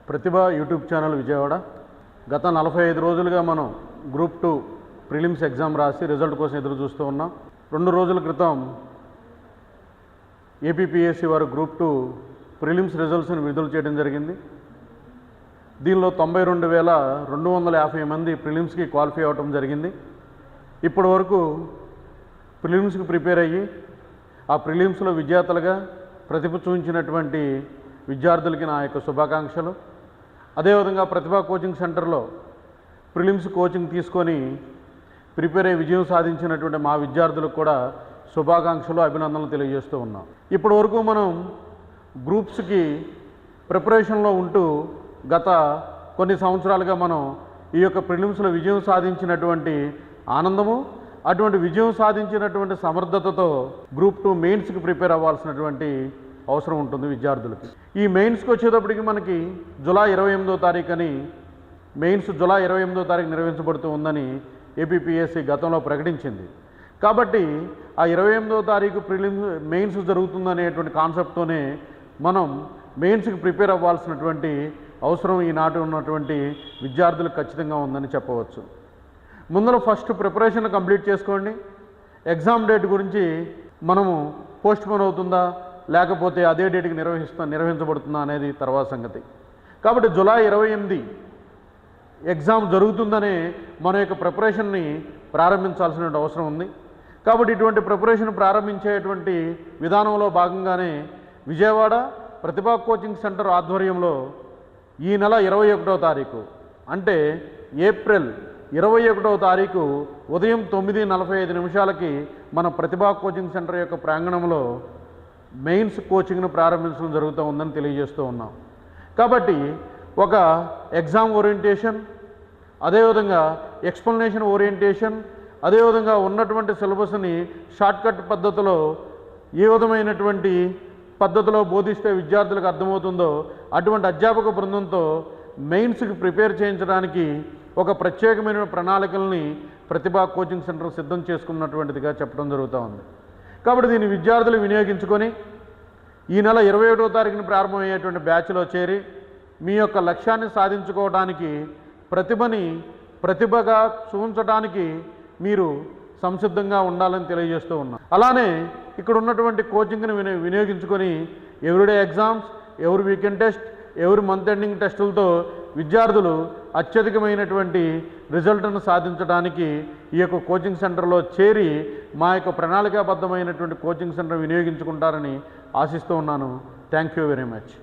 ప్రతిభ YouTube channel Vijayawada. గత 45 రోజులుగా మనం గ్రూప్ 2 ప్రిలిమ్స్ ఎగ్జామ్ రాసి రిజల్ట్ కోసం ఎదురు చూస్తూ ఉన్నాం. 2 రోజుల క్రితం ఏపీపీఎస్సీ వారు గ్రూప్ 2 ప్రిలిమ్స్ రిజల్ట్స్ని విడుదల చేయడం జరిగింది. దీనిలో 92,250 మంది ప్రిలిమ్స్కి క్వాలిఫై అవ్వటం జరిగింది. ఇప్పటి వరకు ప్రిలిమ్స్కి ప్రిపేర్ అయ్యి ఆ ప్రిలిమ్స్లో విజేతలుగా ప్రతిభ చూపించినటువంటి విద్యార్థులకి నా యొక్క శుభాకాంక్షలు. అదేవిధంగా ప్రతిభా కోచింగ్ సెంటర్లో ప్రిలిమ్స్ కోచింగ్ తీసుకొని ప్రిపేర్ అయ్యి విజయం సాధించినటువంటి మా విద్యార్థులకు కూడా శుభాకాంక్షలు, అభినందనలు తెలియజేస్తూ ఉన్నాం. ఇప్పటి వరకు మనం గ్రూప్స్కి ప్రిపరేషన్లో ఉంటూ గత కొన్ని సంవత్సరాలుగా మనం ఈ యొక్క ప్రిలిమ్స్లో విజయం సాధించినటువంటి ఆనందము, అటువంటి విజయం సాధించినటువంటి సమర్థతతో గ్రూప్ 2 మెయిన్స్కి ప్రిపేర్ అవ్వాల్సినటువంటి అవసరం ఉంటుంది విద్యార్థులకి. ఈ మెయిన్స్కి వచ్చేటప్పటికి మనకి జూలై 28వ తారీఖు అని మెయిన్స్ జూలై 28వ తారీఖు నిర్వహించబడుతూ ఉందని ఏపీపీఎస్సీ గతంలో ప్రకటించింది. కాబట్టి ఆ 28వ తారీఖు మెయిన్స్ జరుగుతుందనేటువంటి కాన్సెప్ట్తోనే మనం మెయిన్స్కి ప్రిపేర్ అవ్వాల్సినటువంటి అవసరం ఈనాటి ఉన్నటువంటి విద్యార్థులకు ఖచ్చితంగా ఉందని చెప్పవచ్చు. ముందర ఫస్ట్ ప్రిపరేషన్ కంప్లీట్ చేసుకోండి. ఎగ్జామ్ డేట్ గురించి మనము పోస్ట్పోన్ అవుతుందా లేకపోతే అదే డేట్కి నిర్వహించబడుతుందా అనేది తర్వాత సంగతి. కాబట్టి జూలై 28 ఎగ్జామ్ జరుగుతుందనే మన యొక్క ప్రిపరేషన్ని ప్రారంభించాల్సిన అవసరం ఉంది. కాబట్టి ఇటువంటి ప్రిపరేషన్ ప్రారంభించేటువంటి విధానంలో భాగంగానే విజయవాడ ప్రతిభా కోచింగ్ సెంటర్ ఆధ్వర్యంలో ఈ నెల 21వ తారీఖు అంటే ఏప్రిల్ 21వ తారీఖు ఉదయం 9:45 మన ప్రతిభా కోచింగ్ సెంటర్ యొక్క ప్రాంగణంలో మెయిన్స్ కోచింగ్ను ప్రారంభించడం జరుగుతూ ఉందని తెలియజేస్తూ ఉన్నాం. కాబట్టి ఒక ఎగ్జామ్ ఓరియంటేషన్, అదేవిధంగా ఎక్స్ప్లెనేషన్ ఓరియంటేషన్, అదేవిధంగా ఉన్నటువంటి సిలబస్ని షార్ట్కట్ పద్ధతిలో ఏ విధమైనటువంటి పద్ధతిలో బోధిస్తే విద్యార్థులకు అర్థమవుతుందో అటువంటి అధ్యాపక బృందంతో మెయిన్స్కి ప్రిపేర్ చేయించడానికి ఒక ప్రత్యేకమైన ప్రణాళికల్ని ప్రతిభా కోచింగ్ సెంటర్ సిద్ధం చేసుకున్నటువంటిదిగా చెప్పడం జరుగుతూ ఉంది. కాబట్టి దీన్ని విద్యార్థులు వినియోగించుకొని ఈ నెల 21వ తారీఖున ప్రారంభమయ్యేటువంటి బ్యాచ్లో చేరి మీ యొక్క లక్ష్యాన్ని సాధించుకోవడానికి ప్రతిభగా చూపించడానికి మీరు సంసిద్ధంగా ఉండాలని తెలియజేస్తూ ఉన్నాం. అలానే ఇక్కడ ఉన్నటువంటి కోచింగ్ని వినియోగించుకొని ఎవ్రీడే ఎగ్జామ్స్, ఎవరి వీకెండ్ టెస్ట్, ఎవరి మంత్ ఎండింగ్ టెస్టులతో విద్యార్థులు అత్యధికమైనటువంటి రిజల్ట్ను సాధించడానికి ఈ యొక్క కోచింగ్ సెంటర్లో చేరి మా యొక్క ప్రణాళికాబద్ధమైనటువంటి కోచింగ్ సెంటర్ వినియోగించుకుంటారని ఆశిస్తూ ఉన్నాను. Thank you very much.